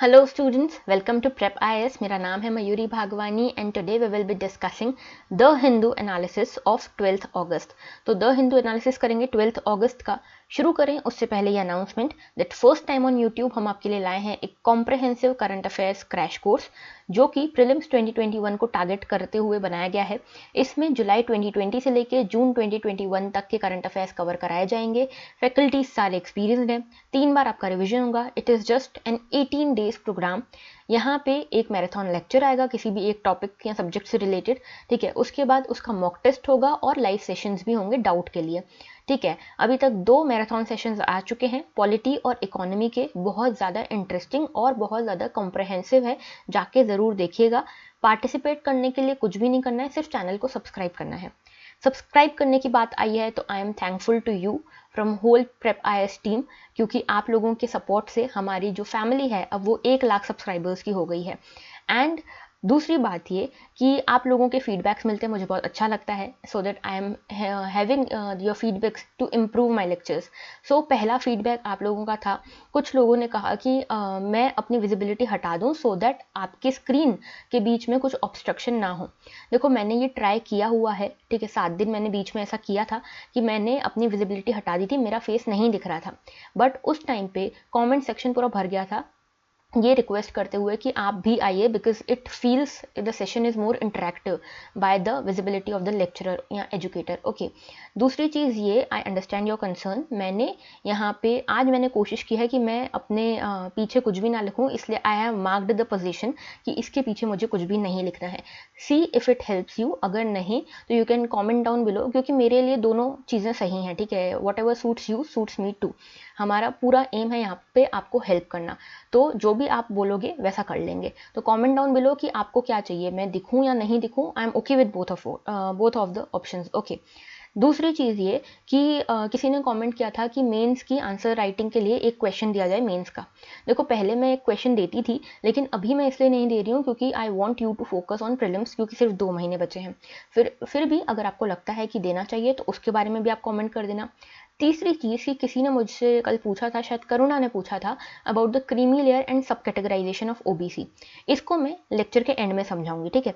Hello students, welcome to Prep IAS. मेरा नाम है Mayuri Bhagwani and today we will be discussing the Hindu analysis of 12th अगस्त। तो the Hindu analysis करेंगे 12th अगस्त का। शुरू करें उससे पहले ये announcement that first time on YouTube हम आपके लिए लाए हैं एक comprehensive current affairs crash course जो कि प्रीलिम्स 2021 को टारगेट करते हुए बनाया गया है। इसमें जुलाई 2020 से लेकर जून 2021 तक के करंट अफेयर्स कवर कराए जाएंगे। फैकल्टीज सारे एक्सपीरियंसड हैं, 3 बार आपका रिविजन होगा। It is just an 18 days programme. यहाँ पे एक मैराथन लेक्चर आएगा किसी भी एक टॉपिक या सब्जेक्ट से रिलेटेड, ठीक है। उसके बाद उसका मॉक टेस्ट होगा और लाइव सेशंस भी होंगे डाउट के लिए, ठीक है। अभी तक 2 मैराथन सेशंस आ चुके हैं, पॉलिटी और इकोनॉमी के। बहुत ज़्यादा इंटरेस्टिंग और बहुत ज़्यादा कॉम्प्रहेंसिव है, जाके ज़रूर देखिएगा। पार्टिसिपेट करने के लिए कुछ भी नहीं करना है, सिर्फ चैनल को सब्सक्राइब करना है। सब्सक्राइब करने की बात आई है तो I am thankful to you from whole prep IAS team, क्योंकि आप लोगों के सपोर्ट से हमारी जो फैमिली है अब वो 1 लाख सब्सक्राइबर्स की हो गई है। एंड दूसरी बात ये कि आप लोगों के फीडबैक्स मिलते हैं, मुझे बहुत अच्छा लगता है। So that I am having your feedbacks to improve my lectures. So पहला फीडबैक आप लोगों का था, कुछ लोगों ने कहा कि मैं अपनी विजिबिलिटी हटा दूं सो दैट आपके स्क्रीन के बीच में कुछ ऑब्स्ट्रक्शन ना हो। देखो मैंने ये ट्राई किया हुआ है, ठीक है। 7 दिन मैंने बीच में ऐसा किया था कि मैंने अपनी विजिबिलिटी हटा दी थी, मेरा फेस नहीं दिख रहा था। बट उस टाइम पे कमेंट सेक्शन पूरा भर गया था ये रिक्वेस्ट करते हुए कि आप भी आइए, because it feels the session is more interactive by the visibility of the lecturer या एजुकेटर। ओके, दूसरी चीज़ ये, आई अंडरस्टैंड योर कंसर्न। मैंने यहाँ पे आज मैंने कोशिश की है कि मैं अपने पीछे कुछ भी ना लिखूँ, इसलिए I have marked the position कि इसके पीछे मुझे कुछ भी नहीं लिखना है। See if it helps you, अगर नहीं तो you can comment down below, क्योंकि मेरे लिए दोनों चीज़ें सही हैं, ठीक है। Whatever suits you suits me too. हमारा पूरा एम है यहाँ पे आपको हेल्प करना, तो जो भी आप बोलोगे वैसा कर लेंगे। तो कमेंट डाउन बिलो कि आपको क्या चाहिए, मैं दिखूं या नहीं दिखूं। I am okay with both of the options. Okay, दूसरी चीज़ ये कि किसी ने कमेंट किया था कि मेंस की आंसर राइटिंग के लिए एक क्वेश्चन दिया जाए मेंस का। देखो पहले मैं एक क्वेश्चन देती थी, लेकिन अभी मैं इसलिए नहीं दे रही हूँ क्योंकि I want you to focus on prelims, क्योंकि सिर्फ 2 महीने बचे हैं। फिर भी अगर आपको लगता है कि देना चाहिए तो उसके बारे में भी आप कमेंट कर देना। तीसरी चीज़ कि किसी ने मुझसे कल पूछा था, शायद करुणा ने पूछा था, about the creamy layer and सब कैटेगराइजेशन ऑफ ओबीसी। इसको मैं लेक्चर के एंड में समझाऊंगी, ठीक है।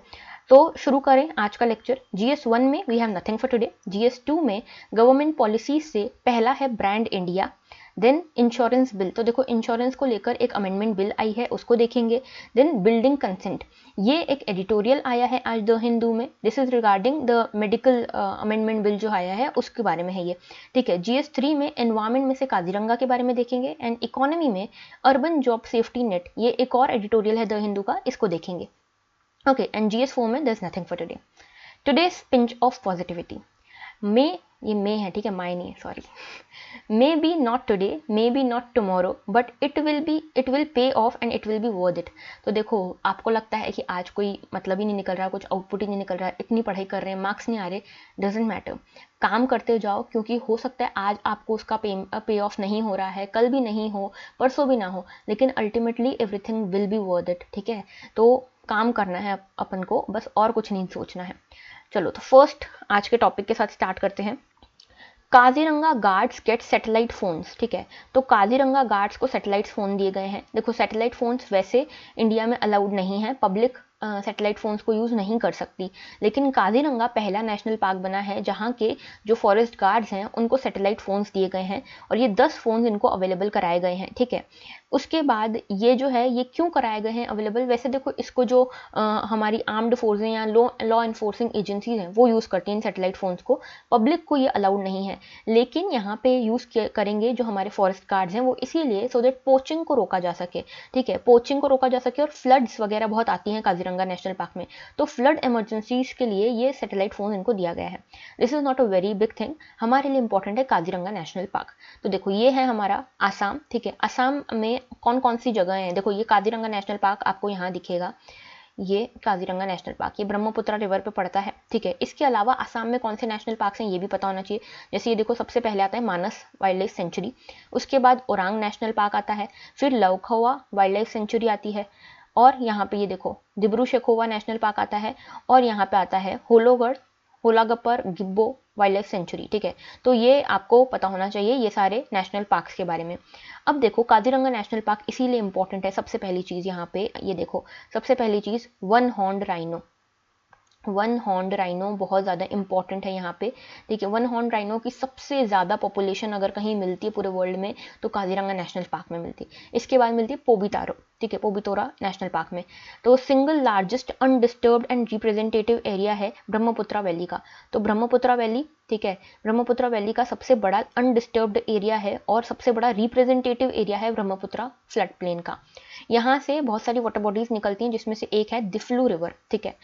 तो शुरू करें आज का लेक्चर। GS1 में we have nothing for today. GS2 में गवर्नमेंट पॉलिसीज से पहला है brand India, then insurance bill. तो देखो इंश्योरेंस को लेकर एक अमेंडमेंट बिल आई है, उसको देखेंगे। देन बिल्डिंग कंसेंट, ये एक एडिटोरियल आया है आज द हिंदू में। This is regarding the medical amendment bill जो आया है उसके बारे में है ये, ठीक है। GS3 में एनवायरमेंट में से काजीरंगा के बारे में देखेंगे। एंड इकोनॉमी में अर्बन जॉब सेफ्टी नेट, ये एक और एडिटोरियल है द हिंदू का, इसको देखेंगे। ओके, एंड GS4 में there's nothing for today. Today's pinch of positivity. मे, ये मे है, ठीक है, माई नहीं है, sorry. May be not today, may be not tomorrow, but it will pay of and it will be worth it. तो देखो आपको लगता है कि आज कोई मतलब ही नहीं निकल रहा, कुछ आउटपुट ही नहीं निकल रहा, इतनी पढ़ाई कर रहे हैं, मार्क्स नहीं आ रहे, डजेंट मैटर। काम करते जाओ, क्योंकि हो सकता है आज आपको उसका पे ऑफ नहीं हो रहा है, कल भी नहीं हो, परसों भी ना हो, लेकिन ultimately everything will be worth it, ठीक है। तो काम करना है अपन को, बस और कुछ नहीं सोचना है। चलो तो फर्स्ट आज के टॉपिक के साथ स्टार्ट करते हैं। Kaziranga guards get satellite phones, ठीक है। तो काजीरंगा गार्ड्स को सैटेलाइट फोन दिए गए हैं। देखो सैटेलाइट फोन्स वैसे इंडिया में अलाउड नहीं है, पब्लिक सैटेलाइट फोन्स को यूज़ नहीं कर सकती, लेकिन काजीरंगा पहला नेशनल पार्क बना है जहाँ के जो फॉरेस्ट गार्ड्स हैं उनको सैटेलाइट फोन्स दिए गए हैं, और ये 10 फोन्स इनको अवेलेबल कराए गए हैं, ठीक है। उसके बाद ये जो है ये क्यों कराए गए हैं अवेलेबल, वैसे देखो इसको जो हमारी आर्म्ड फोर्सें या लॉ इन्फोर्सिंग एजेंसीज हैं वो यूज़ करती हैं सैटेलाइट फोन्स को, पब्लिक को ये अलाउड नहीं है। लेकिन यहाँ पे यूज़ करेंगे जो हमारे फॉरेस्ट गार्ड्स हैं वो इसीलिए सो दैट पोचिंग को रोका जा सके, ठीक है, पोचिंग को रोका जा सके। और फ्लड्स वगैरह बहुत आती हैं काजीरंगा नेशनल पार्क में, तो फ्लड इमरजेंसीज के लिए ये सैटेलाइट फोन इनको दिया गया है। This is not a very big thing, हमारे लिए इंपॉर्टेंट है काजीरंगा नेशनल पार्क। तो देखो ये है हमारा आसाम, ठीक है। आसाम में कौन कौन सी जगह हैं, देखो ये काजीरंगा नेशनल पार्क आपको यहाँ दिखेगा, ये काजीरंगा नेशनल पार्क, ये ब्रह्मपुत्र रिवर पे पड़ता है, ठीक है। इसके अलावा आसाम में कौन से नेशनल पार्क हैं ये भी पता होना चाहिए। जैसे ये देखो सबसे पहले आता है मानस वाइल्ड लाइफ सेंचुरी, उसके बाद ओरांग नेशनल पार्क आता है, फिर लवखवा वाइल्ड लाइफ सेंचुरी आती है, और यहाँ पे ये देखो दिब्रू शेखोवा नेशनल पार्क आता है, और यहाँ पे आता है होलोगढ़, होलागपर, गिब्बो, वाइल्ड लाइफ सेंचुरी, ठीक है। तो ये आपको पता होना चाहिए ये सारे नेशनल पार्क्स के बारे में। अब देखो काजीरंगा नेशनल पार्क इसीलिए इंपॉर्टेंट है, सबसे पहली चीज़ यहाँ पे ये देखो, सबसे पहली चीज़ one horned rhino. One horned rhino बहुत ज़्यादा इंपॉर्टेंट है यहाँ पे, ठीक है। वन हॉर्न राइनो की सबसे ज़्यादा पॉपुलेशन अगर कहीं मिलती है पूरे वर्ल्ड में तो काजीरंगा नेशनल पार्क में मिलती है। इसके बाद मिलती है पोबितारो, ठीक है, पोबितोरा नेशनल पार्क में। तो single largest undisturbed and representative area है ब्रह्मपुत्रा वैली का। तो ब्रह्मपुत्रा वैली, ठीक है, ब्रह्मपुत्रा वैली का सबसे बड़ा अनडिस्टर्ब्ड एरिया है और सबसे बड़ा रिप्रेजेंटेटिव एरिया है ब्रह्मपुत्रा फ्लड प्लेन का। यहाँ से बहुत सारी वाटर बॉडीज निकलती हैं जिसमें से एक है दिफ्लू रिवर, ठीक है।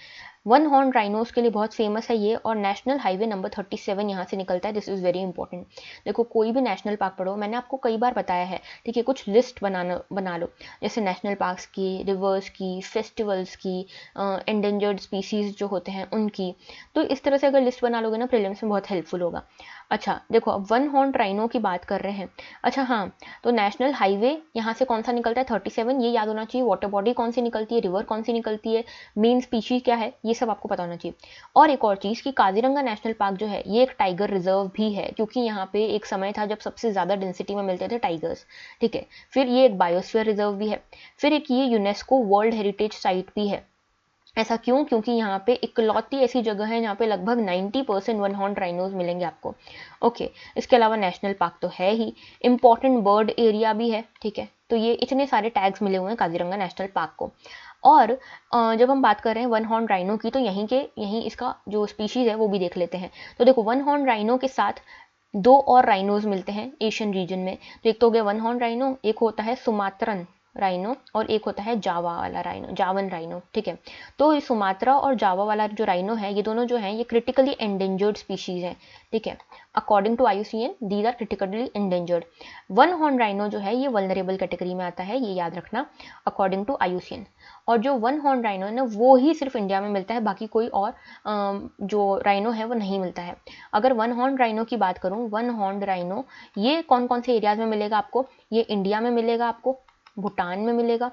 वन हॉर्न राइनोज के लिए बहुत फेमस है ये, और नेशनल हाईवे नंबर 37 यहाँ से निकलता है। This is very important. देखो कोई भी नेशनल पार्क पढ़ो, मैंने आपको कई बार बताया है, ठीक है, कुछ लिस्ट बना लो, जैसे नेशनल पार्क्स की, रिवर्स की, फेस्टिवल्स की, एंडेंजर्ड स्पीसीज जो होते हैं उनकी। तो इस तरह से अगर लिस्ट बना लोगे ना प्रीलिम्स में बहुत हेल्पफुल होगा। अच्छा देखो अब वन हॉर्न राइनो की बात कर रहे हैं। अच्छा हाँ, तो नेशनल हाईवे यहाँ से कौन सा निकलता है 37, ये याद होना चाहिए। वाटर बॉडी कौन सी निकलती है, रिवर कौन सी निकलती है, मेन स्पीशीज क्या है, ये सब आपको पता होना चाहिए। और एक और चीज़ कि काजीरंगा नेशनल पार्क जो है ये एक टाइगर रिजर्व भी है, क्योंकि यहाँ पे एक समय था जब सबसे ज़्यादा डेंसिटी में मिलते थे टाइगर्स, ठीक है। फिर ये एक बायोस्फीयर रिजर्व भी है, फिर एक ये यूनेस्को वर्ल्ड हेरिटेज साइट भी है। ऐसा क्यों? क्योंकि यहाँ पे इकलौती ऐसी जगह है जहाँ पे लगभग 90% वन हॉर्न राइनोज मिलेंगे आपको। ओके, इसके अलावा नेशनल पार्क तो है ही, इम्पॉर्टेंट बर्ड एरिया भी है, ठीक है। तो ये इतने सारे टैग्स मिले हुए हैं काजीरंगा नेशनल पार्क को। और जब हम बात कर रहे हैं वन हॉर्न राइनो की, तो यहीं इसका जो स्पीशीज है वो भी देख लेते हैं। तो देखो वन हॉर्न राइनो के साथ दो और राइनोज मिलते हैं एशियन रीजन में। तो एक तो हो गया वन हॉर्न राइनो, एक होता है सुमात्रन राइनो, और एक होता है जावा वाला राइनो, जावन राइनो, ठीक है। तो ये सुमात्रा और जावा वाला जो राइनो है, ये दोनों जो हैं ये क्रिटिकली एंडेंजर्ड स्पीशीज हैं, ठीक है। According to IUCN these are critically endangered. One horn rhino जो है ये वल्नरेबल कैटेगरी में आता है, ये याद रखना, अकॉर्डिंग टू IUCN। और जो वन हॉर्न राइनो है ना वो ही सिर्फ इंडिया में मिलता है, बाकी कोई और जो राइनो है वो नहीं मिलता है। अगर वन हॉर्न राइनो की बात करूँ, वन हॉर्न राइनो ये कौन कौन से एरियाज में मिलेगा आपको, ये इंडिया में मिलेगा आपको, भूटान में मिलेगा,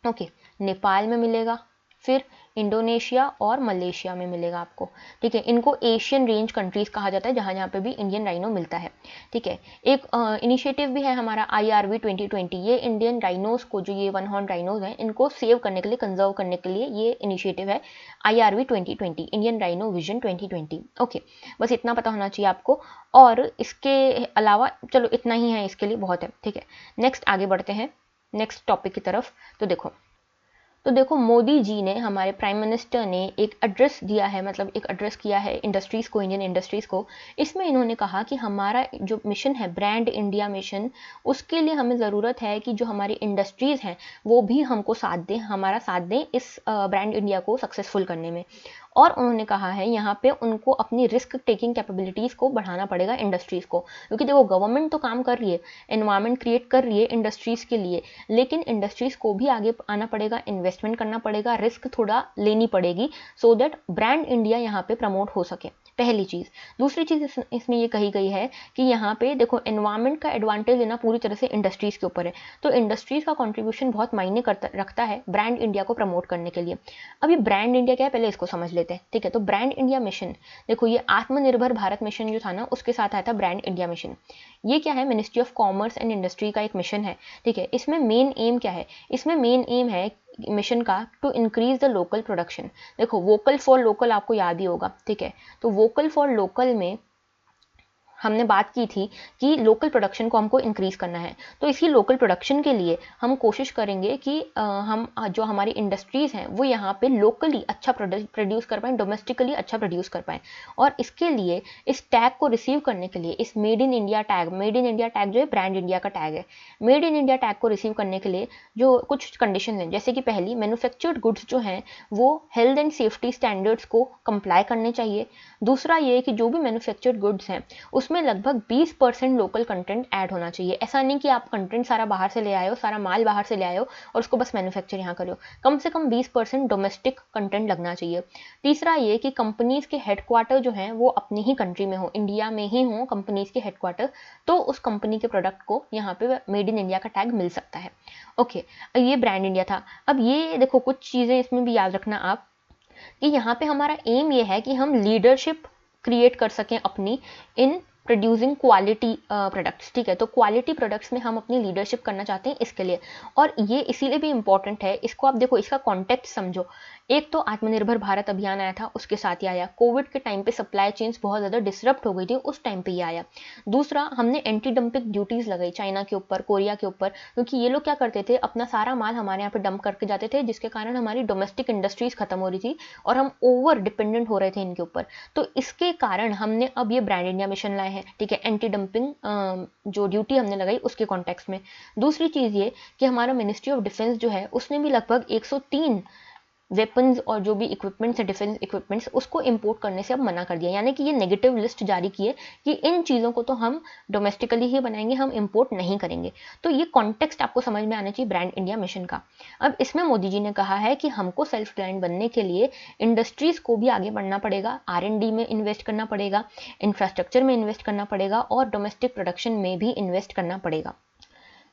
ओके, नेपाल में मिलेगा, फिर इंडोनेशिया और मलेशिया में मिलेगा आपको, ठीक है। इनको एशियन रेंज कंट्रीज कहा जाता है जहाँ पे भी इंडियन राइनो मिलता है, ठीक है। एक इनिशिएटिव भी है हमारा IRV 2020, ये इंडियन राइनोज को, जो ये वन हॉर्न राइनोज हैं इनको सेव करने के लिए, कंजर्व करने के लिए ये इनिशिएटिव है IRV 2020, Indian rhino vision 2020। Okay, बस इतना पता होना चाहिए आपको। और इसके अलावा चलो इतना ही है, इसके लिए बहुत है, ठीक है। नेक्स्ट आगे बढ़ते हैं नेक्स्ट टॉपिक की तरफ। तो देखो मोदी जी ने, हमारे प्राइम मिनिस्टर ने एक एड्रेस दिया है, मतलब एक एड्रेस किया है इंडस्ट्रीज़ को, इंडियन इंडस्ट्रीज़ को। इसमें इन्होंने कहा कि हमारा जो मिशन है ब्रांड इंडिया मिशन, उसके लिए हमें ज़रूरत है कि जो हमारी इंडस्ट्रीज़ हैं वो भी हमको साथ दें, हमारा साथ दें इस ब्रांड इंडिया को सक्सेसफुल करने में। और उन्होंने कहा है यहाँ पे उनको अपनी रिस्क टेकिंग कैपेबिलिटीज़ को बढ़ाना पड़ेगा इंडस्ट्रीज़ को, क्योंकि देखो गवर्नमेंट तो काम कर रही है, एनवायरनमेंट क्रिएट कर रही है इंडस्ट्रीज़ के लिए, लेकिन इंडस्ट्रीज़ को भी आगे आना पड़ेगा, इन्वेस्टमेंट करना पड़ेगा, रिस्क थोड़ा लेनी पड़ेगी, सो दैट ब्रांड इंडिया यहाँ पे प्रमोट हो सके, पहली चीज़। दूसरी चीज़ इसमें ये कही गई है कि यहाँ पे देखो एनवायरनमेंट का एडवांटेज लेना पूरी तरह से इंडस्ट्रीज़ के ऊपर है, तो इंडस्ट्रीज़ का कंट्रीब्यूशन बहुत मायने रखता है ब्रांड इंडिया को प्रमोट करने के लिए। अब ये ब्रांड इंडिया क्या है पहले इसको समझ लेते हैं, ठीक है। तो ब्रांड इंडिया मिशन, देखो ये आत्मनिर्भर भारत मिशन जो था ना उसके साथ आया था ब्रांड इंडिया मिशन। ये क्या है, ministry of commerce and industry का एक मिशन है, ठीक है। इसमें मेन एम क्या है, इसमें मेन एम है मिशन का to increase the local production. देखो वोकल फॉर लोकल आपको याद ही होगा, ठीक है। तो वोकल फॉर लोकल में हमने बात की थी कि लोकल प्रोडक्शन को हमको इंक्रीज़ करना है, तो इसी लोकल प्रोडक्शन के लिए हम कोशिश करेंगे कि हम जो हमारी इंडस्ट्रीज़ हैं वो यहाँ पे लोकली अच्छा प्रोड्यूस कर पाएँ, डोमेस्टिकली अच्छा प्रोड्यूस कर पाएँ। और इसके लिए इस टैग को रिसीव करने के लिए, इस मेड इन इंडिया टैग जो है ब्रांड इंडिया का टैग है, मेड इन इंडिया टैग को रिसीव करने के लिए जो कुछ कंडीशन हैं, जैसे कि पहली, मैन्युफैक्चर्ड गुड्स जो हैं वो हेल्थ एंड सेफ्टी स्टैंडर्ड्स को कंप्लाई करने चाहिए। दूसरा ये कि जो भी मैन्युफैक्चर्ड गुड्स हैं उसमें लगभग 20% लोकल कंटेंट ऐड होना चाहिए। ऐसा नहीं कि आप कंटेंट सारा बाहर से ले आए हो, सारा माल बाहर से ले आए हो और उसको बस मैन्युफैक्चर यहाँ करो, कम से कम 20% डोमेस्टिक कंटेंट लगना चाहिए। तीसरा ये कि कंपनीज़ के हेडक्वार्टर जो हैं वो अपनी ही कंट्री में हो, इंडिया में ही हो कंपनीज़ के हेडक्वार्टर, तो उस कंपनी के प्रोडक्ट को यहाँ पे मेड इन इंडिया का टैग मिल सकता है। ओके, ये ब्रांड इंडिया था। अब ये देखो कुछ चीज़ें इसमें भी याद रखना आप कि यहाँ पे हमारा एम ये है कि हम लीडरशिप क्रिएट कर सकें अपनी इन प्रोड्यूसिंग क्वालिटी प्रोडक्ट्स, ठीक है। तो क्वालिटी प्रोडक्ट्स में हम अपनी लीडरशिप करना चाहते हैं इसके लिए, और ये इसीलिए भी इंपॉर्टेंट है। इसको आप देखो, इसका कॉन्टेक्स्ट समझो। एक तो आत्मनिर्भर भारत अभियान आया था, उसके साथ ही आया कोविड के टाइम पे सप्लाई चेन्स बहुत ज़्यादा डिसरप्ट हो गई थी, उस टाइम पे ये आया। दूसरा, हमने एंटी डंपिंग ड्यूटीज़ लगाई चाइना के ऊपर, कोरिया के ऊपर, क्योंकि ये लोग क्या करते थे, अपना सारा माल हमारे यहाँ पे डंप करके जाते थे, जिसके कारण हमारी डोमेस्टिक इंडस्ट्रीज खत्म हो रही थी और हम ओवर डिपेंडेंट हो रहे थे इनके ऊपर। तो इसके कारण हमने अब ये ब्रांड इंडिया मिशन लाए हैं, ठीक है, एंटी डंपिंग जो ड्यूटी हमने लगाई उसके कॉन्टेक्स्ट में। दूसरी चीज़ ये कि हमारा मिनिस्ट्री ऑफ डिफेंस जो है उसने भी लगभग 103 वेपन्स और जो भी इक्विपमेंट्स है, डिफेंस इक्विपमेंट्स, उसको इंपोर्ट करने से अब मना कर दिया। यानी कि ये नेगेटिव लिस्ट जारी की है कि इन चीज़ों को तो हम डोमेस्टिकली ही बनाएंगे, हम इंपोर्ट नहीं करेंगे। तो ये कॉन्टेक्स्ट आपको समझ में आना चाहिए ब्रांड इंडिया मिशन का। अब इसमें मोदी जी ने कहा है कि हमको सेल्फ रिलायंट बनने के लिए इंडस्ट्रीज़ को भी आगे बढ़ना पड़ेगा, R&D में इन्वेस्ट करना पड़ेगा, इंफ्रास्ट्रक्चर में इन्वेस्ट करना पड़ेगा और डोमेस्टिक प्रोडक्शन में भी इन्वेस्ट करना पड़ेगा।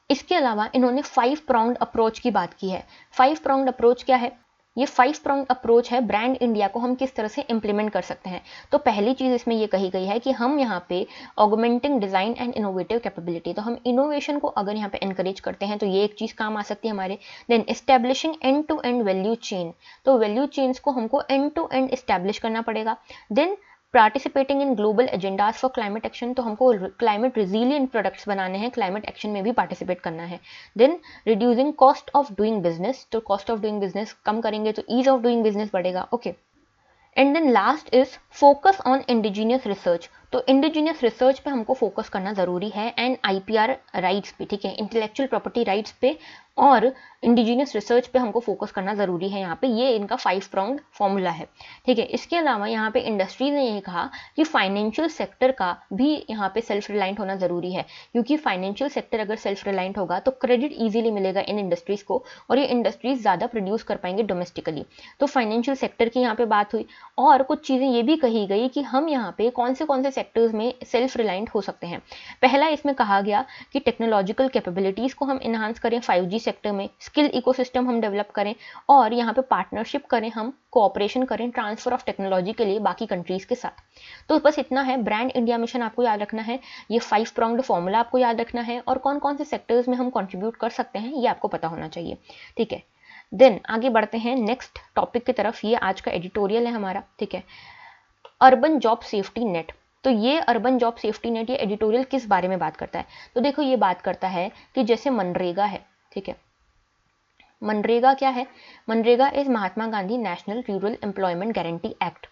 इसके अलावा इन्होंने 5 प्राउंड अप्रोच की बात की है। 5 प्राउंड अप्रोच क्या है? ये 5 प्राउंड अप्रोच है ब्रांड इंडिया को हम किस तरह से इंप्लीमेंट कर सकते हैं। तो पहली चीज़ इसमें ये कही गई है कि हम यहाँ पे augmenting design and innovative capability, तो हम इनोवेशन को अगर यहाँ पे एनकरेज करते हैं तो ये एक चीज़ काम आ सकती है हमारे। Then establishing end to end value chain, तो वैल्यू चेन्स को हमको एंड टू एंड एस्टेब्लिश करना पड़ेगा। Then participating in global agendas for climate action, तो हमको क्लाइमेट रिजिलियंट प्रोडक्ट्स बनाने हैं, क्लाइमेट एक्शन में भी पार्टिसिपेट करना है। Then reducing cost of doing business, तो कॉस्ट ऑफ डूइंग बिजनेस कम करेंगे तो ईज ऑफ डूइंग बिजनेस बढ़ेगा, okay. And then last is focus on indigenous research, तो इंडिजीनियस रिसर्च पे हमको फोकस करना ज़रूरी है, एंड IPR राइट्स पे, ठीक है, इंटेलेक्चुअल प्रॉपर्टी राइट्स पे और इंडिजीनियस रिसर्च पे हमको फोकस करना ज़रूरी है यहाँ पे। ये इनका 5 प्राउंड फॉर्मूला है, ठीक है। इसके अलावा यहाँ पे इंडस्ट्रीज ने ये कहा कि फाइनेंशियल सेक्टर का भी यहाँ पे सेल्फ रिलायंट होना ज़रूरी है, क्योंकि फाइनेंशियल सेक्टर अगर सेल्फ रिलायंट होगा तो क्रेडिट ईजिली मिलेगा इन इंडस्ट्रीज़ को और ये इंडस्ट्रीज ज़्यादा प्रोड्यूस कर पाएंगे डोमेस्टिकली। तो फाइनेंशियल सेक्टर की यहाँ पे बात हुई, और कुछ चीज़ें ये भी कही गई कि हम यहाँ पे कौन से सेक्टर्स में सेल्फ रिलायंट हो सकते हैं। पहला इसमें कहा गया कि टेक्नोलॉजिकल कैपेबिलिटीज़ को हम इन्हांस करें 5G सेक्टर में, स्किल इकोसिस्टम हम डेवलप करें और यहाँ पे पार्टनरशिप करें, हम कोऑपरेशन करें ट्रांसफर ऑफ टेक्नोलॉजी के लिए बाकी कंट्रीज़ के साथ। तो बस इतना है, ब्रांड इंडिया मिशन आपको याद रखना है, ये 5 प्राउंड फॉर्मूला आपको याद रखना है, और कौन कौन से सेक्टर्स में हम कंट्रीब्यूट कर सकते हैं ये आपको पता होना चाहिए, ठीक है। देन आगे बढ़ते हैं नेक्स्ट टॉपिक की तरफ। ये आज का एडिटोरियल है हमारा, ठीक है, अर्बन जॉब सेफ्टी नेट। तो ये अर्बन जॉब सेफ्टी नेट, ये एडिटोरियल किस बारे में बात करता है? तो देखो, ये बात करता है कि जैसे मनरेगा है, ठीक है, मनरेगा क्या है? MNREGA is Mahatma Gandhi national rural employment guarantee act.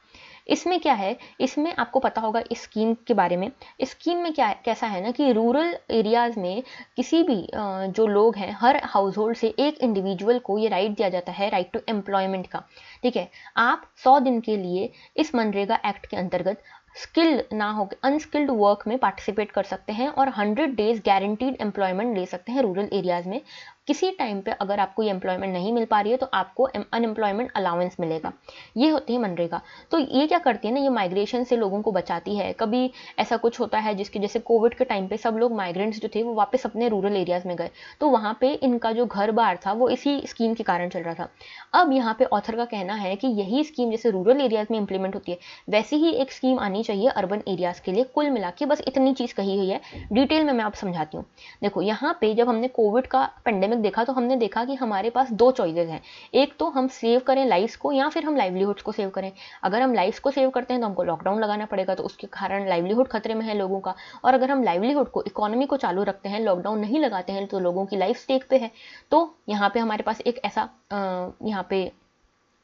इसमें क्या है, इसमें आपको पता होगा इस स्कीम के बारे में। इस स्कीम में क्या है, कैसा है ना कि रूरल एरियाज़ में किसी भी जो लोग हैं, हर हाउस होल्ड से एक इंडिविजुअल को ये राइट दिया जाता है, राइट टू एम्प्लॉयमेंट का, ठीक है। आप 100 दिन के लिए इस मनरेगा एक्ट के अंतर्गत स्किल्ड ना हो अनस्किल्ड वर्क में पार्टिसिपेट कर सकते हैं और 100 डेज गारंटीड एम्प्लॉयमेंट ले सकते हैं रूरल एरियाज़ में। किसी टाइम पे अगर आपको ये एम्प्लॉयमेंट नहीं मिल पा रही है तो आपको अनएम्प्लॉयमेंट अलाउंस मिलेगा। ये होती है मनरेगा। तो ये क्या करती है ना, ये माइग्रेशन से लोगों को बचाती है। कभी ऐसा कुछ होता है जिसके जैसे कोविड के टाइम पे सब लोग माइग्रेंट्स जो थे वो वापस अपने रूरल एरियाज़ में गए, तो वहाँ पे इनका जो घर बार था वो इसी स्कीम के कारण चल रहा था। अब यहाँ पे ऑथर का कहना है कि यही स्कीम जैसे रूरल एरियाज़ में इंप्लीमेंट होती है, वैसी ही एक स्कीम आनी चाहिए अर्बन एरियाज़ के लिए। कुल मिला के बस इतनी चीज़ कही हुई है, डिटेल में मैं आप समझाती हूँ। देखो, यहाँ पे जब हमने कोविड का पेंडेमिक देखा तो हमने देखा कि हमारे पास 2 चॉइसेस हैं। एक तो हम सेव करें लाइफ्स को या फिर हम लाइवलीहुड्स को सेव करें। अगर हम लाइफ्स को सेव करते हैं तो हमको लॉकडाउन लगाना पड़ेगा, तो उसके कारण लाइवलीहुड खतरे में है लोगों का। और अगर हम लाइवलीहुड को, इकोनॉमी को चालू रखते हैं, लॉकडाउन नहीं लगाते हैं, तो लोगों की लाइफ स्टेक पे है। तो यहाँ पे हमारे पास एक ऐसा यहाँ पे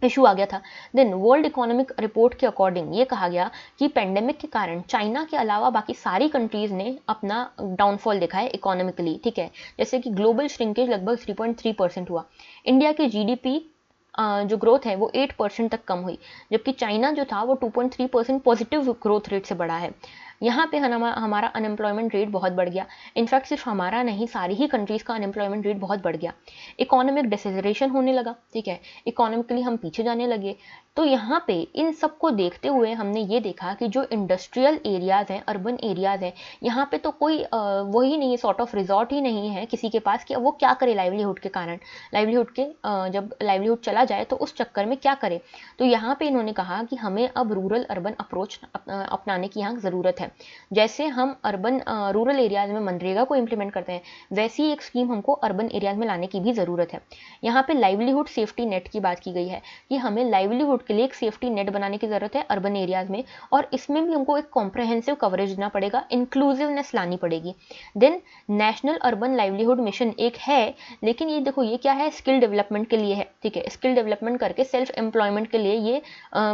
इशू आ गया था। देन वर्ल्ड इकोनॉमिक रिपोर्ट के अकॉर्डिंग ये कहा गया कि पेंडेमिक के कारण चाइना के अलावा बाकी सारी कंट्रीज ने अपना डाउनफॉल देखा है इकोनॉमिकली, ठीक है। जैसे कि ग्लोबल श्रिंकेज लगभग 3.3% हुआ। इंडिया की GDP जो ग्रोथ है वो 8% तक कम हुई, जबकि चाइना जो था वो 2.3% पॉजिटिव ग्रोथ रेट से बढ़ा है। यहाँ पे हमारा अनएम्प्लॉयमेंट रेट बहुत बढ़ गया। इनफैक्ट सिर्फ हमारा नहीं, सारी ही कंट्रीज़ का अनएम्प्लॉयमेंट रेट बहुत बढ़ गया। इकोनॉमिक डिसेलरेशन होने लगा, ठीक है, इकोनॉमिकली हम पीछे जाने लगे। तो यहाँ पे इन सब को देखते हुए हमने ये देखा कि जो इंडस्ट्रियल एरियाज़ हैं, अर्बन एरियाज़ हैं, यहाँ पे तो कोई वही नहीं है, सॉर्ट ऑफ रिजॉर्ट ही नहीं है किसी के पास कि अब वो क्या करे लाइवलीहुड के कारण, लाइवलीहुड के जब लाइवलीहुड चला जाए तो उस चक्कर में क्या करे। तो यहाँ पे इन्होंने कहा कि हमें अब रूरल अर्बन अप्रोच अपनाने की यहाँ ज़रूरत है। जैसे हम अर्बन रूरल एरियाज़ में मनरेगा को इम्प्लीमेंट करते हैं, वैसी एक स्कीम हमको अर्बन एरियाज़ में लाने की भी ज़रूरत है। यहाँ पे लाइवलीहुड सेफ्टी नेट की बात की गई है कि हमें लाइवलीहुड के लिए एक सेफ्टी नेट बनाने की ज़रूरत है अर्बन एरियाज़ में, और इसमें भी हमको एक कॉम्प्रहेंसिव कवरेज देना पड़ेगा, इंक्लूसिवनेस लानी पड़ेगी। Then national urban livelihood mission एक है, लेकिन ये देखो ये क्या है, स्किल डेवलपमेंट के लिए है, ठीक है, स्किल डेवलपमेंट करके सेल्फ एम्प्लॉयमेंट के लिए ये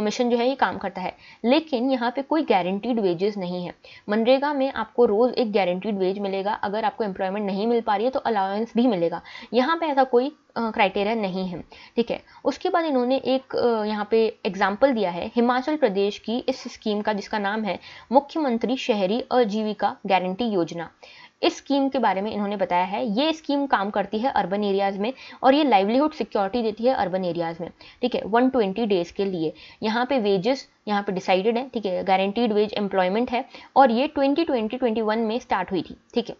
मिशन जो है ये काम करता है। लेकिन यहाँ पे कोई गारंटीड वेजेस नहीं है। मनरेगा में आपको रोज़ एक गारंटीड वेज मिलेगा, अगर आपको एम्प्लॉयमेंट नहीं मिल पा रही है तो अलाउंस भी मिलेगा। यहाँ पे ऐसा कोई क्राइटेरिया नहीं है, ठीक है। उसके बाद इन्होंने एक यहाँ पे एग्जाम्पल दिया है हिमाचल प्रदेश की इस स्कीम का, जिसका नाम है मुख्यमंत्री शहरी आजीविका गारंटी योजना। इस स्कीम के बारे में इन्होंने बताया है, ये स्कीम काम करती है अर्बन एरियाज़ में और ये लाइवलीहुड सिक्योरिटी देती है अर्बन एरियाज़ में, ठीक है, 120 डेज़ के लिए। यहाँ पे वेजेस यहाँ पे डिसाइडेड है, ठीक है, गारंटीड वेज एम्प्लॉयमेंट है, और ये 2020-21 में स्टार्ट हुई थी, ठीक है।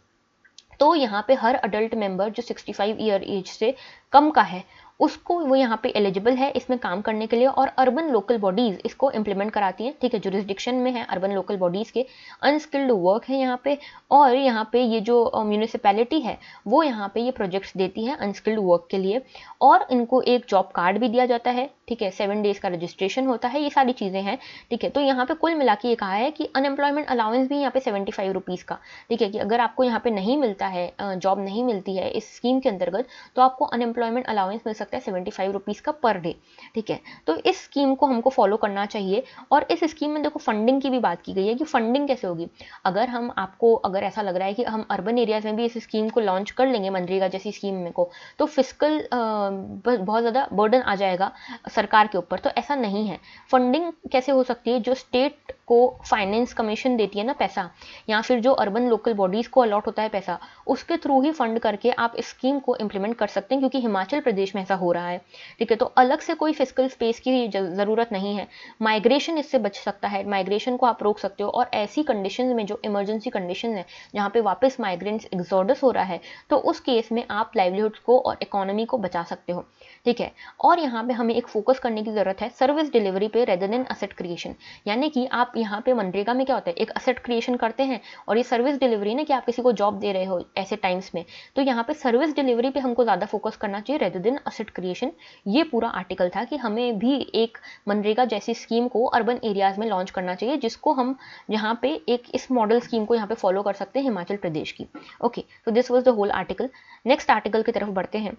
तो यहाँ पे हर अडल्ट मेंबर जो 65 ईयर एज से कम का है उसको वो यहाँ पे एलिजिबल है इसमें काम करने के लिए, और अर्बन लोकल बॉडीज़ इसको इम्प्लीमेंट कराती हैं, ठीक है, जुरिस्डिक्शन में है अर्बन लोकल बॉडीज़ के। अनस्किल्ड वर्क है यहाँ पे, और यहाँ पे ये जो म्यूनिसिपैलिटी है वो यहाँ पे ये प्रोजेक्ट्स देती है अनस्किल्ड वर्क के लिए, और इनको एक जॉब कार्ड भी दिया जाता है, ठीक है, 7 डेज़ का रजिस्ट्रेशन होता है, ये सारी चीज़ें हैं, ठीक है। तो यहाँ पे कुल मिला के ये कहा है कि अनएम्प्लॉयमेंट अलाउंस भी यहाँ पे 75 रुपीज़ का, ठीक है, कि अगर आपको यहाँ पे नहीं मिलता है, जॉब नहीं मिलती है इस स्कीम के अंतर्गत, तो आपको अनएम्प्लॉयमेंट अलाउंस मिल सकता है 75 रुपीज़ का पर डे, ठीक है। तो इस स्कीम को हमको फॉलो करना चाहिए। और इस स्कीम में देखो फंडिंग की भी बात की गई है कि फंडिंग कैसे होगी। अगर ऐसा लग रहा है कि हम अर्बन एरियाज़ में भी इस स्कीम को लॉन्च कर लेंगे मनरेगा जैसी स्कीम में को, तो फिस्कल बहुत ज़्यादा बर्डन आ जाएगा सरकार के ऊपर, तो ऐसा नहीं है। फंडिंग कैसे हो सकती है, जो स्टेट को फाइनेंस कमीशन देती है ना पैसा, या फिर जो अर्बन लोकल बॉडीज़ को अलॉट होता है पैसा, उसके थ्रू ही फंड करके आप इस स्कीम को इम्प्लीमेंट कर सकते हैं, क्योंकि हिमाचल प्रदेश में ऐसा हो रहा है, ठीक है। तो अलग से कोई फिस्कल स्पेस की ज़रूरत नहीं है। माइग्रेशन इससे बच सकता है, माइग्रेशन को आप रोक सकते हो, और ऐसी कंडीशन में जो इमरजेंसी कंडीशन है जहाँ पे वापस माइग्रेंट्स एक्सोडस हो रहा है, तो उस केस में आप लाइवलीहुड को और इकोनॉमी को बचा सकते हो, ठीक है। और यहाँ पे हमें एक फोकस करने की ज़रूरत है सर्विस डिलीवरी पे रेदर देन असेट क्रिएशन। यानी कि आप यहाँ पे मनरेगा में क्या होता है, एक असेट क्रिएशन करते हैं, और ये सर्विस डिलीवरी ना कि आप किसी को जॉब दे रहे हो ऐसे टाइम्स में, तो यहाँ पे सर्विस डिलीवरी पे हमको ज़्यादा फोकस करना चाहिए रेदर देन असेट क्रिएशन। ये पूरा आर्टिकल था कि हमें भी एक मनरेगा जैसी स्कीम को अर्बन एरियाज़ में लॉन्च करना चाहिए, जिसको हम यहाँ पे एक इस मॉडल स्कीम को यहाँ पे फॉलो कर सकते हैं हिमाचल प्रदेश की। ओके, तो this was the whole article. Next article की तरफ बढ़ते हैं।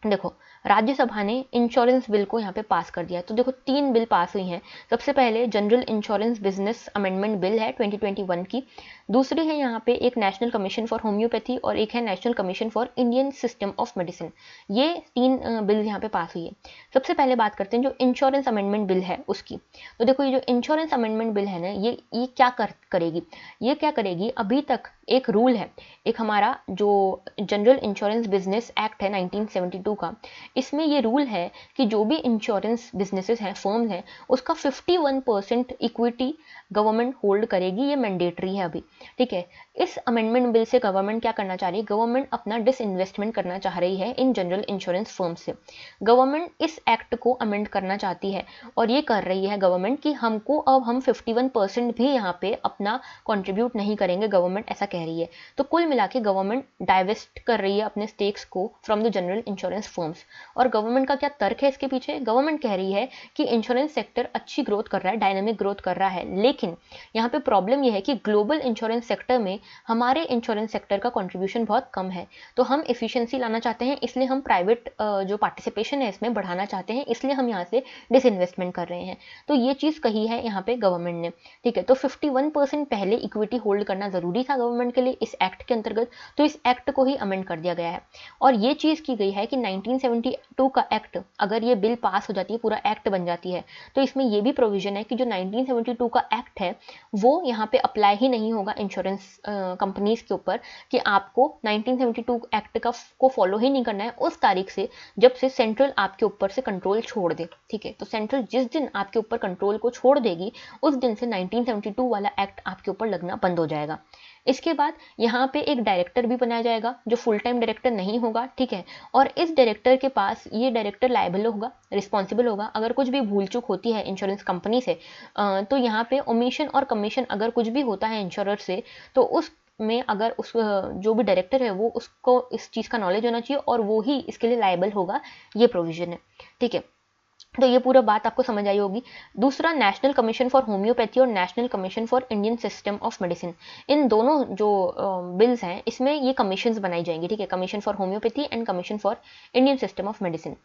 देखो, राज्यसभा ने इंश्योरेंस बिल को यहाँ पे पास कर दिया है। तो देखो 3 बिल पास हुई हैं। सबसे पहले general insurance business amendment bill है 2021 की। दूसरी है यहाँ पे एक नेशनल कमीशन फॉर होम्योपैथी, और एक है national commission for Indian system of medicine. ये 3 बिल यहाँ पे पास हुई है। सबसे पहले बात करते हैं जो इंश्योरेंस अमेंडमेंट बिल है उसकी। तो देखो ये जो इंश्योरेंस अमेंडमेंट बिल है ना, ये क्या करेगी, ये क्या करेगी, अभी तक एक रूल है, एक हमारा जो जनरल इंश्योरेंस बिजनेस एक्ट है 1972 का, इसमें ये रूल है कि जो भी इंश्योरेंस बिजनेसेस हैं, फर्म्स हैं, उसका 51% इक्विटी गवर्नमेंट होल्ड करेगी। ये मैंडेटरी है अभी, ठीक है। इस अमेंडमेंट बिल से गवर्नमेंट क्या करना चाह रही है, गवर्नमेंट अपना डिसइन्वेस्टमेंट करना चाह रही है इन जनरल इंश्योरेंस फर्म से। गवर्नमेंट इस एक्ट को अमेंड करना चाहती है, और ये कर रही है गवर्नमेंट कि हम 51% भी यहाँ पे अपना कॉन्ट्रीब्यूट नहीं करेंगे, गवर्नमेंट ऐसा कह रही है। तो कुल मिला के गवर्नमेंट डाइवेस्ट कर रही है अपने स्टेक्स को from the general insurance firms. और गवर्नमेंट का क्या तर्क है इसके पीछे, गवर्नमेंट कह रही है कि इंश्योरेंस सेक्टर अच्छी ग्रोथ कर रहा है, डायनामिक ग्रोथ कर रहा है, लेकिन यहाँ पे प्रॉब्लम यह है कि ग्लोबल इंश्योरेंस सेक्टर में हमारे इंश्योरेंस सेक्टर का कंट्रीब्यूशन बहुत कम है। तो हम एफिशिएंसी लाना चाहते हैं, इसलिए हम प्राइवेट जो पार्टिसिपेशन है इसमें बढ़ाना चाहते हैं, इसलिए हम यहाँ से डिसइन्वेस्टमेंट कर रहे हैं। तो ये चीज़ कही है यहाँ पे गवर्नमेंट ने, ठीक है। तो 51% पहले इक्विटी होल्ड करना जरूरी था गवर्नमेंट डेवलपमेंट के लिए इस एक्ट के अंतर्गत, तो इस एक्ट को ही अमेंड कर दिया गया है। और ये चीज़ की गई है कि 1972 का एक्ट, अगर ये बिल पास हो जाती है, पूरा एक्ट बन जाती है, तो इसमें ये भी प्रोविजन है कि जो 1972 का एक्ट है वो यहाँ पे अप्लाई ही नहीं होगा इंश्योरेंस कंपनीज के ऊपर, कि आपको 1972 एक्ट को फॉलो ही नहीं करना है उस तारीख से जब से सेंट्रल आपके ऊपर से कंट्रोल छोड़ दे। ठीक है, तो सेंट्रल जिस दिन आपके ऊपर कंट्रोल को छोड़ देगी उस दिन से 1972 वाला एक्ट आपके ऊपर लगना बंद हो जाएगा। इसके बाद यहाँ पे एक डायरेक्टर भी बनाया जाएगा जो फुल टाइम डायरेक्टर नहीं होगा। ठीक है, और इस डायरेक्टर के पास, ये डायरेक्टर लायबल होगा, रिस्पॉन्सिबल होगा अगर कुछ भी भूल चूक होती है इंश्योरेंस कंपनी से। तो यहाँ पे ओमिशन और कमीशन अगर कुछ भी होता है इंश्योरर से, तो उस में अगर उस जो भी डायरेक्टर है वो, उसको इस चीज़ का नॉलेज होना चाहिए और वो ही इसके लिए लायबल होगा। ये प्रोविजन है। ठीक है, तो ये पूरा बात आपको समझ आई होगी। दूसरा, नेशनल कमीशन फॉर होम्योपैथी और national commission for Indian system of medicine, इन दोनों जो बिल्स हैं इसमें ये कमीशंस बनाई जाएंगी। ठीक है, commission for homeopathy and commission for Indian system of medicine.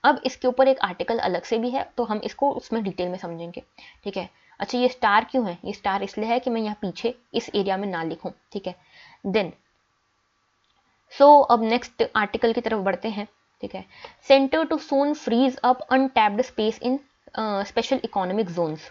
अब इसके ऊपर एक आर्टिकल अलग से भी है, तो हम इसको उसमें डिटेल में समझेंगे। ठीक है, अच्छा ये स्टार क्यों है? ये स्टार इसलिए है कि मैं यहाँ पीछे इस एरिया में ना लिखूँ। ठीक है, देन अब नेक्स्ट आर्टिकल की तरफ बढ़ते हैं। ठीक है, centre to soon freeze up untapped space in special economic zones.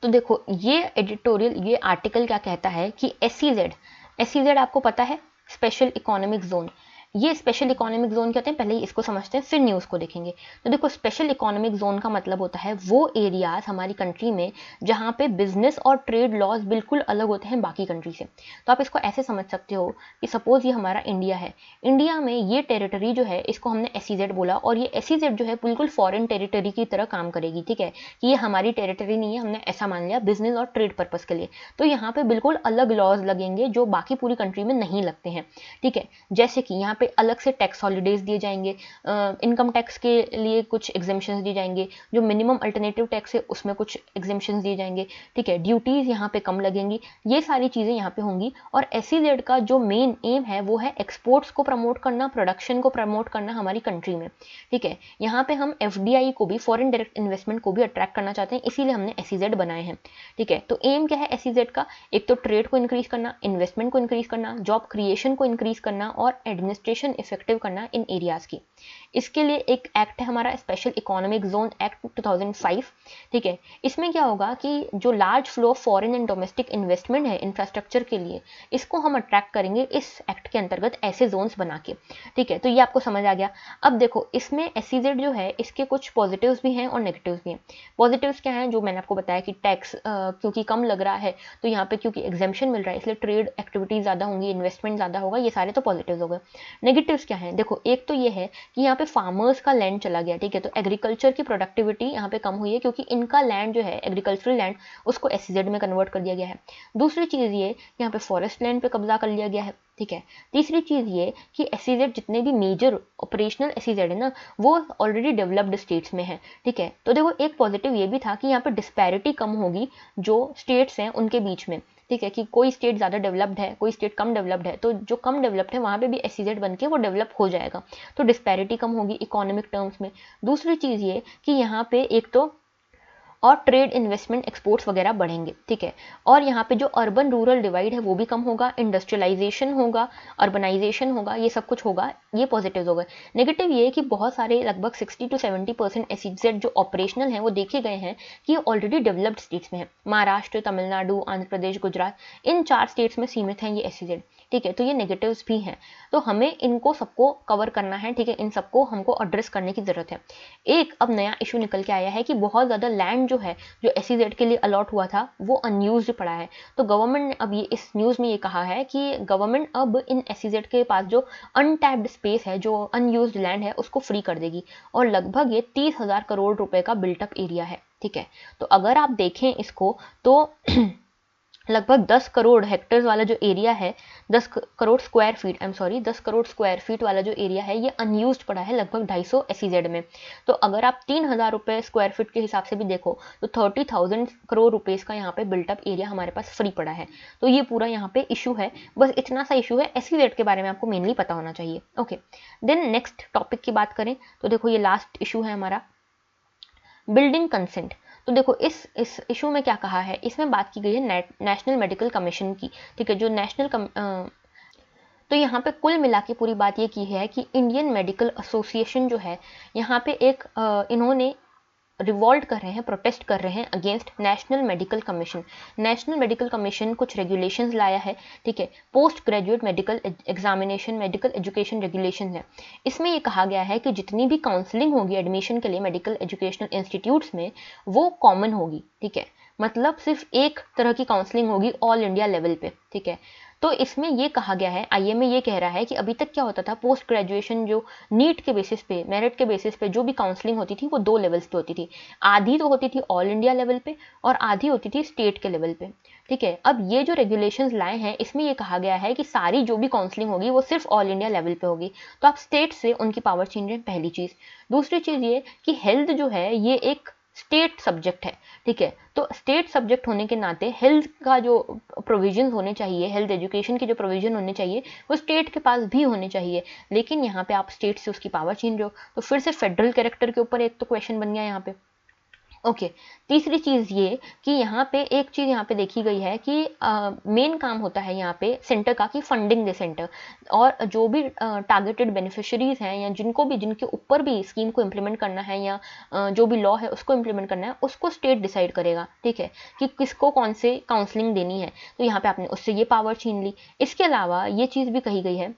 तो देखो ये एडिटोरियल, ये आर्टिकल क्या कहता है कि एसईजेड आपको पता है, स्पेशल इकोनॉमिक जोन। ये स्पेशल इकोनॉमिक जोन क्या होते हैं, पहले ही इसको समझते हैं फिर न्यूज़ को देखेंगे। तो देखो स्पेशल इकोनॉमिक जोन का मतलब होता है वो एरियाज हमारी कंट्री में जहाँ पे बिजनेस और ट्रेड लॉज बिल्कुल अलग होते हैं बाकी कंट्री से। तो आप इसको ऐसे समझ सकते हो कि सपोज ये हमारा इंडिया है, इंडिया में ये टेरिटरी जो है इसको हमने एसईजेड बोला, और ये एसईजेड जो है बिल्कुल फॉरेन टेरिटरी की तरह काम करेगी। ठीक है, कि ये हमारी टेरिटरी नहीं है, हमने ऐसा मान लिया बिजनेस और ट्रेड पर्पज के लिए। तो यहाँ पे बिल्कुल अलग लॉज लगेंगे जो बाकी पूरी कंट्री में नहीं लगते हैं। ठीक है, जैसे कि यहाँ पे अलग से टैक्स हॉलीडेज दिए जाएंगे, इनकम टैक्स के लिए कुछ एग्जेम्पशंस दिए जाएंगे, जो मिनिमम अल्टरनेटिव टैक्स है उसमें कुछ एग्जेम्पशंस दिए जाएंगे। ठीक है, ड्यूटीज यहाँ पे कम लगेंगी, ये सारी चीज़ें यहाँ पे होंगी। और एसईजेड का जो मेन एम है वो है एक्सपोर्ट्स को प्रमोट करना, प्रोडक्शन को प्रमोट करना हमारी कंट्री में। ठीक है, यहाँ पे हम एफडीआई को भी, फॉरेन डायरेक्ट इन्वेस्टमेंट को भी अट्रैक्ट करना चाहते हैं, इसीलिए हमने एसईजेड बनाए हैं। ठीक है, तो एम क्या है एसईजेड का? एक तो ट्रेड को इंक्रीज करना, इन्वेस्टमेंट को इंक्रीज करना, जॉब क्रिएशन को इंक्रीज करना और एडमिनिस्ट्रेशन इफेक्टिव करना इन एरियाज की। इसके लिए एक एक्ट है हमारा स्पेशल इकोनॉमिक जोन एक्ट 2005। ठीक है, इसमें क्या होगा कि जो large flow of foreign and domestic investment है इंफ्रास्ट्रक्चर के लिए, इसको हम अट्रैक्ट करेंगे इस एक्ट के अंतर्गत ऐसे जोन्स बना के। ठीक है, तो ये आपको समझ आ गया। अब देखो इसमें एसईजेड जो है इसके कुछ पॉजिटिव्स भी हैं और नेगेटिव्स भी हैं। पॉजिटिव्स क्या हैं? जो मैंने आपको बताया कि टैक्स क्योंकि कम लग रहा है, तो यहाँ पे क्योंकि एग्जेम्पशन मिल रहा है इसलिए ट्रेड एक्टिविटीज ज़्यादा होंगी, इन्वेस्टमेंट ज़्यादा होगा, ये सारे तो पॉजिटिव्स हो गए। नेगेटिव्स क्या है? देखो एक तो ये है कि यहाँ पे फार्मर्स का लैंड चला गया। ठीक है, तो एग्रीकल्चर की प्रोडक्टिविटी यहाँ पे कम हुई है क्योंकि इनका लैंड जो है एग्रीकल्चरल लैंड उसको एसईजेड में कन्वर्ट कर दिया गया है। दूसरी चीज़ ये यहाँ पे फॉरेस्ट लैंड पे कब्जा कर लिया गया है। ठीक है, तीसरी चीज़ ये कि एसईजेड जितने भी मेजर ऑपरेशनल एसईजेड है ना वो ऑलरेडी डेवलप्ड स्टेट्स में है। ठीक है, तो देखो एक पॉजिटिव ये भी था कि यहाँ पे डिस्पैरिटी कम होगी जो स्टेट्स हैं उनके बीच में। ठीक है, कि कोई स्टेट ज़्यादा डेवलप्ड है, कोई स्टेट कम डेवलप्ड है, तो जो कम डेवलप्ड है वहाँ पे भी एसईजेड बन के वो डेवलप हो जाएगा, तो डिस्पैरिटी कम होगी इकोनॉमिक टर्म्स में। दूसरी चीज़ ये कि यहाँ पे एक तो और ट्रेड इन्वेस्टमेंट एक्सपोर्ट्स वगैरह बढ़ेंगे। ठीक है, और यहाँ पे जो अर्बन रूरल डिवाइड है वो भी कम होगा, इंडस्ट्रियलाइजेशन होगा, अर्बनाइजेशन होगा, ये सब कुछ होगा। ये पॉजिटिव हो गए। नेगेटिव ये कि बहुत सारे लगभग 60 to 70% एसईजेड जो ऑपरेशनल हैं वो देखे गए हैं कि ऑलरेडी डेवलप्ड स्टेट्स में है। महाराष्ट्र, तमिलनाडु, आंध्र प्रदेश, गुजरात, इन 4 स्टेट्स में सीमित हैं ये एसईजेड। ठीक है, तो ये नेगेटिव्स भी हैं, तो हमें इनको सबको कवर करना है। ठीक है, इन सबको हमको एड्रेस करने की जरूरत है। एक अब नया इशू निकल के आया है कि बहुत ज़्यादा लैंड जो है जो एसईजेड के लिए अलॉट हुआ था वो अनयूज्ड पड़ा है। तो गवर्नमेंट ने अब ये इस न्यूज़ में ये कहा है कि गवर्नमेंट अब इन एसईजेड के पास जो अनटैप्ड स्पेस है, जो अनयूज्ड लैंड है, उसको फ्री कर देगी। और लगभग ये 30,000 करोड़ रुपए का बिल्टअप एरिया है। ठीक है, तो अगर आप देखें इसको तो लगभग 10 करोड़ हेक्टेयर वाला जो एरिया है, 10 crore square feet, 10 crore square feet वाला जो एरिया है ये अनयूज्ड पड़ा है लगभग 250 एसईजेड में। तो अगर आप 3,000 रुपये स्क्वायर फीट के हिसाब से भी देखो तो 30,000 करोड़ रुपीज़ का यहाँ पे बिल्टअप एरिया हमारे पास फ्री पड़ा है। तो ये पूरा यहाँ पे इशू है, बस इतना सा इशू है। एसईजेड के बारे में आपको मेनली पता होना चाहिए। ओके, देन नेक्स्ट टॉपिक की बात करें तो देखो ये लास्ट इशू है हमारा, बिल्डिंग कंसेंट। तो देखो इस इशू में क्या कहा है, इसमें बात की गई है नेशनल मेडिकल कमीशन की, ठीक है, जो तो यहाँ पे कुल मिला के पूरी बात ये की है कि इंडियन मेडिकल एसोसिएशन जो है यहाँ पे एक इन्होंने रिवॉल्ट कर रहे हैं, प्रोटेस्ट कर रहे हैं against national medical commission. National medical commission कुछ रेगुलेशंस लाया है, ठीक है, post graduate medical examination medical education regulation है। इसमें ये कहा गया है कि जितनी भी काउंसलिंग होगी एडमिशन के लिए मेडिकल एजुकेशनल इंस्टीट्यूट्स में वो कॉमन होगी, ठीक है, मतलब सिर्फ एक तरह की काउंसलिंग होगी ऑल इंडिया लेवल पे, ठीक है। तो इसमें ये कहा गया है, आईएमए ये कह रहा है कि अभी तक क्या होता था, पोस्ट ग्रेजुएशन जो नीट के बेसिस पे, मेरिट के बेसिस पे जो भी काउंसलिंग होती थी वो 2 लेवल्स पे होती थी। आधी तो होती थी ऑल इंडिया लेवल पे और आधी होती थी स्टेट के लेवल पे, ठीक है। अब ये जो रेगुलेशंस लाए हैं इसमें ये कहा गया है कि सारी जो भी काउंसलिंग होगी वो सिर्फ ऑल इंडिया लेवल पे होगी, तो आप स्टेट से उनकी पावर छीन रहे हैं, पहली चीज़। दूसरी चीज़ ये कि हेल्थ जो है ये एक स्टेट सब्जेक्ट है, ठीक है, तो स्टेट सब्जेक्ट होने के नाते हेल्थ का जो प्रोविजन होने चाहिए, हेल्थ एजुकेशन के जो प्रोविजन होने चाहिए वो स्टेट के पास भी होने चाहिए, लेकिन यहाँ पे आप स्टेट से उसकी पावर छीन रहे हो, तो फिर से फेडरल कैरेक्टर के ऊपर एक तो क्वेश्चन बन गया यहाँ पे। ओके, तीसरी चीज़ ये कि यहाँ पे एक चीज़ यहाँ पे देखी गई है कि मेन काम होता है यहाँ पे सेंटर का कि फंडिंग दे सेंटर, और जो भी टारगेटेड बेनिफिशरीज हैं या जिनके ऊपर भी स्कीम को इम्प्लीमेंट करना है या जो भी लॉ है उसको इम्प्लीमेंट करना है उसको स्टेट डिसाइड करेगा, ठीक है, कि किसको कौन से काउंसलिंग देनी है। तो यहाँ पे आपने उससे ये पावर छीन ली। इसके अलावा ये चीज़ भी कही गई है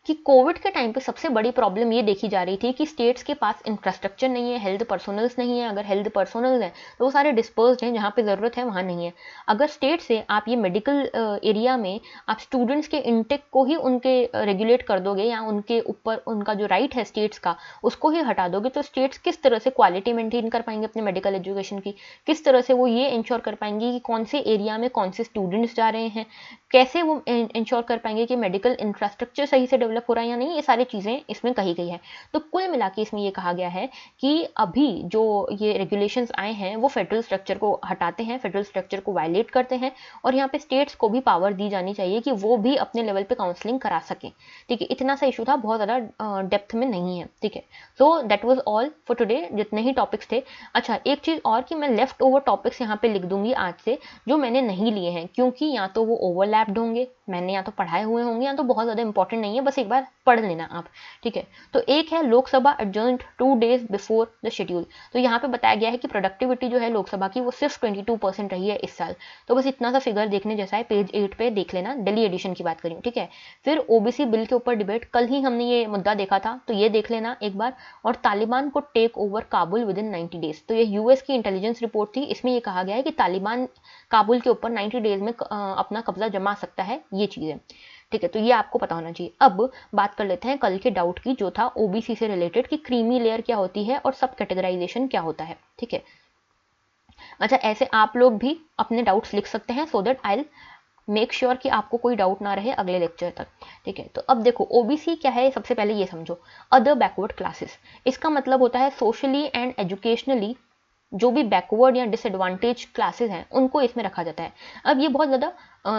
कि कोविड के टाइम पे सबसे बड़ी प्रॉब्लम ये देखी जा रही थी कि स्टेट्स के पास इंफ्रास्ट्रक्चर नहीं है, हेल्थ पर्सोनल्स नहीं है, अगर हेल्थ पर्सोनल्स हैं तो वो सारे डिस्पर्स्ड हैं, जहाँ पे ज़रूरत है वहाँ नहीं है। अगर स्टेट से आप ये मेडिकल एरिया में आप स्टूडेंट्स के इनटेक को ही उनके रेगुलेट कर दोगे या उनके ऊपर उनका जो राइट है स्टेट्स का उसको ही हटा दोगे, तो स्टेट्स किस तरह से क्वालिटी मेंटेन कर पाएंगे अपने मेडिकल एजुकेशन की, किस तरह से वो ये इंश्योर कर पाएंगे कि कौन से एरिया में कौन से स्टूडेंट्स जा रहे हैं, कैसे वो इंश्योर कर पाएंगे कि मेडिकल इंफ्रास्ट्रक्चर सही से डेवलप हो रहा है या नहीं, ये सारी चीज़ें इसमें कही गई है। तो कुल मिला के इसमें ये कहा गया है कि अभी जो ये रेगुलेशंस आए हैं वो फेडरल स्ट्रक्चर को हटाते हैं, फेडरल स्ट्रक्चर को वायलेट करते हैं, और यहाँ पे स्टेट्स को भी पावर दी जानी चाहिए कि वो भी अपने लेवल पे काउंसलिंग करा सकें, ठीक है। इतना सा इशू था, बहुत ज़्यादा डेप्थ में नहीं है, ठीक है। So that was all for today, जितने ही टॉपिक्स थे। अच्छा, एक चीज़ और कि मैं लेफ्ट ओवर टॉपिक्स यहाँ पे लिख दूंगी आज से जो मैंने नहीं लिए हैं, क्योंकि या तो वो ओवरलैप्ड होंगे, मैंने या तो पढ़ाए हुए होंगे या तो बहुत ज़्यादा इंपॉर्टेंट नहीं है, बस एक बार पढ़ लेना आप, ठीक है। तो एक है Lok Sabha adjourned 2 days before the schedule. तो यहाँ पे बताया गया है कि प्रोडक्टिविटी जो है लोकसभा की वो सिर्फ 22% रही है इस साल। तो बस इतना सा फिगर देखने जैसा है, पेज 8 पे देख लेना, दिल्ली एडिशन की बात करें, ठीक है। फिर ओबीसी बिल के ऊपर डिबेट, कल ही हमने ये मुद्दा देखा था, तो ये देख लेना एक बार। और तालिबान को take over Kabul within 90 days, तो ये यूएस की इंटेलिजेंस रिपोर्ट थी, इसमें ये कहा गया है कि तालिबान काबुल के ऊपर 90 days में अपना कब्जा जमा सकता है, ये चीज़ें, ठीक है। तो ये आपको पता होना चाहिए। अब बात कर लेते हैं कल के डाउट की, जो था ओबीसी से रिलेटेड कि क्रीमी लेयर क्या होती है और सब कैटेगराइजेशन क्या होता है, ठीक है। अच्छा, ऐसे आप लोग भी अपने डाउट्स लिख सकते हैं, सो दैट आई मेक श्योर कि आपको कोई डाउट ना रहे अगले लेक्चर तक, ठीक है। तो अब देखो ओबीसी क्या है, सबसे पहले ये समझो, अदर बैकवर्ड क्लासेस। इसका मतलब होता है सोशली एंड एजुकेशनली जो भी बैकवर्ड या डिसएडवांटेज क्लासेस हैं उनको इसमें रखा जाता है। अब ये बहुत ज़्यादा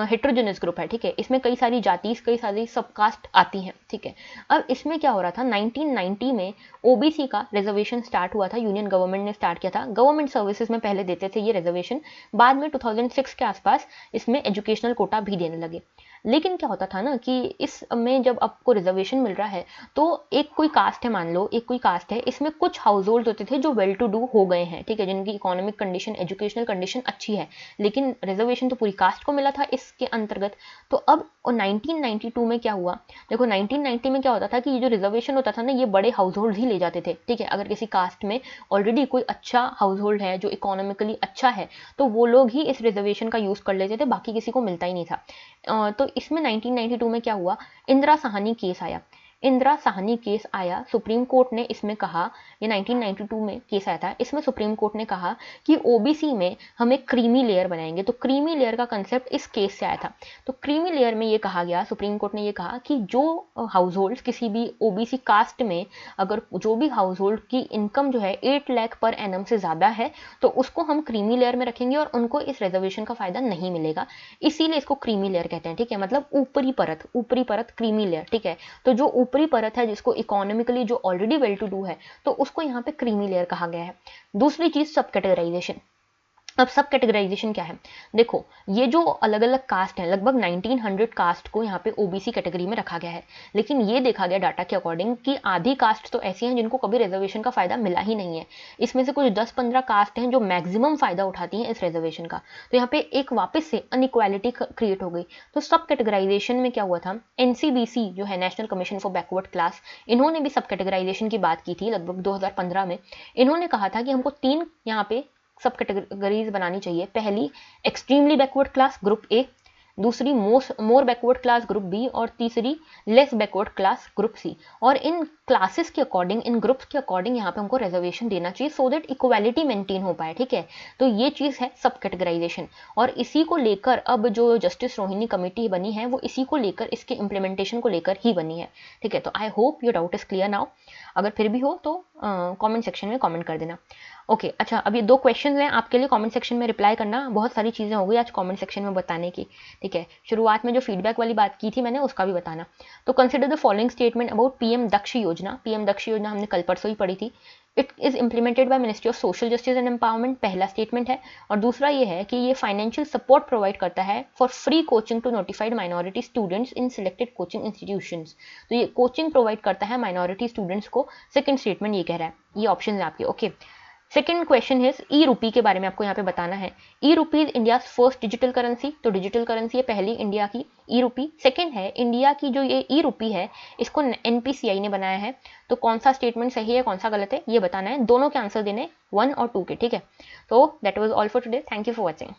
हेट्रोजेनस ग्रुप है, ठीक है, इसमें कई सारी जाति, कई सारी सबकास्ट आती हैं, ठीक है। अब इसमें क्या हो रहा था, 1990 में ओबीसी का रिजर्वेशन स्टार्ट हुआ था, यूनियन गवर्नमेंट ने स्टार्ट किया था, गवर्नमेंट सर्विसेज में पहले देते थे ये रिजर्वेशन, बाद में 2006 के आसपास इसमें एजुकेशनल कोटा भी देने लगे। लेकिन क्या होता था ना कि इसमें जब आपको रिजर्वेशन मिल रहा है तो एक कोई कास्ट है, मान लो एक कोई कास्ट है, इसमें कुछ हाउस होल्ड होते थे जो वेल टू डू हो गए हैं, ठीक है, जिनकी इकोनॉमिक कंडीशन, एजुकेशनल कंडीशन अच्छी है, लेकिन रिजर्वेशन तो पूरी कास्ट को मिला था इसके अंतर्गत। तो अब 1992 में क्या हुआ, देखो 1990 में क्या होता था कि ये जो रिजर्वेशन होता था ना ये बड़े हाउस होल्ड ही ले जाते थे, ठीक है। अगर किसी कास्ट में ऑलरेडी कोई अच्छा हाउस होल्ड है जो इकोनॉमिकली अच्छा है तो वो लोग ही इस रिजर्वेशन का यूज़ कर लेते थे, बाकी किसी को मिलता ही नहीं था। तो इसमें 1992 में क्या हुआ, इंदिरा साहनी केस आया, इंदिरा साहनी केस आया, सुप्रीम कोर्ट ने इसमें कहा, ये 1992 में केस आया था, इसमें सुप्रीम कोर्ट ने कहा कि ओबीसी में हम एक क्रीमी लेयर बनाएंगे। तो क्रीमी लेयर का कंसेप्ट इस केस से आया था। तो क्रीमी लेयर में ये कहा गया, सुप्रीम कोर्ट ने ये कहा कि जो हाउस होल्ड किसी भी ओबीसी कास्ट में, अगर जो भी हाउस होल्ड की इनकम जो है 8 लाख पर एनम से ज़्यादा है तो उसको हम क्रीमी लेयर में रखेंगे और उनको इस रिजर्वेशन का फ़ायदा नहीं मिलेगा, इसीलिए इसको क्रीमी लेयर कहते हैं, ठीक है, मतलब ऊपरी परत क्रीमी लेयर, ठीक है। तो जो ऊपरी परत है जिसको इकोनॉमिकली जो ऑलरेडी वेल टू डू है तो उसको यहाँ पे क्रीमी लेयर कहा गया है। दूसरी चीज सब कैटेगराइजेशन, अब सब कैटेगराइजेशन क्या है, देखो ये जो अलग अलग कास्ट हैं, लगभग 1900 कास्ट को यहाँ पे ओबीसी कैटेगरी में रखा गया है, लेकिन ये देखा गया डाटा के अकॉर्डिंग कि आधी कास्ट तो ऐसी हैं जिनको कभी रिजर्वेशन का फायदा मिला ही नहीं है। इसमें से कुछ 10-15 कास्ट हैं जो मैक्सिमम फायदा उठाती हैं इस रिजर्वेशन का। तो यहाँ पे एक वापस से अनइक्वालिटी क्रिएट हो गई। तो सब कैटेगराइजेशन में क्या हुआ था, एनसीबीसी जो है national commission for backward class, इन्होंने भी सब कैटेगराइजेशन की बात की थी लगभग 2015 में। इन्होंने कहा था कि हमको 3 यहाँ पे सब कैटेगरीज बनानी चाहिए। पहली extremely backward class group A, दूसरी more backward class group B, और तीसरी less backward class group C. और इन क्लासेस के अकॉर्डिंग, इन ग्रुप्स के अकॉर्डिंग यहाँ पे हमको रिजर्वेशन देना चाहिए सो दैट इक्वालिटी मेंटेन हो पाए। ठीक है, तो ये चीज़ है सब कैटेगराइजेशन, और इसी को लेकर अब जो जस्टिस रोहिणी कमेटी बनी है वो इसी को लेकर, इसके इम्प्लीमेंटेशन को लेकर ही बनी है। ठीक है, तो I hope your doubt is clear now. अगर फिर भी हो तो कमेंट सेक्शन में कमेंट कर देना। ओके अच्छा, अब ये 2 क्वेश्चन हैं आपके लिए, कमेंट सेक्शन में रिप्लाई करना। बहुत सारी चीज़ें हो गई आज कमेंट सेक्शन में बताने की। ठीक है, शुरुआत में जो फीडबैक वाली बात की थी मैंने उसका भी बताना। तो consider the following statement about PM Daksh Yojana. PM Daksh योजना हमने कल परसों ही पढ़ी थी। It is implemented by ministry of social justice and empowerment, पहला स्टेटमेंट है। और दूसरा ये है कि ये फाइनेंशियल सपोर्ट प्रोवाइड करता है for free coaching to notified minority students in selected coaching institutions. तो ये कोचिंग प्रोवाइड करता है माइनॉरिटी स्टूडेंट्स को। सेकंड स्टेटमेंट ये कह रहा है, ये ऑप्शन है आपके। ओके, सेकेंड क्वेश्चन है ई रूपी के बारे में आपको यहाँ पे बताना है। E rupee is India first digital currency. तो डिजिटल करेंसी है पहली इंडिया की ई रूपी। सेकेंड है इंडिया की जो ये ई रूपी है इसको एनपीसीआई ने बनाया है। तो कौन सा स्टेटमेंट सही है कौन सा गलत है ये बताना है। दोनों के आंसर देने 1 और 2 के। ठीक है, तो that was all for today. Thank you for watching.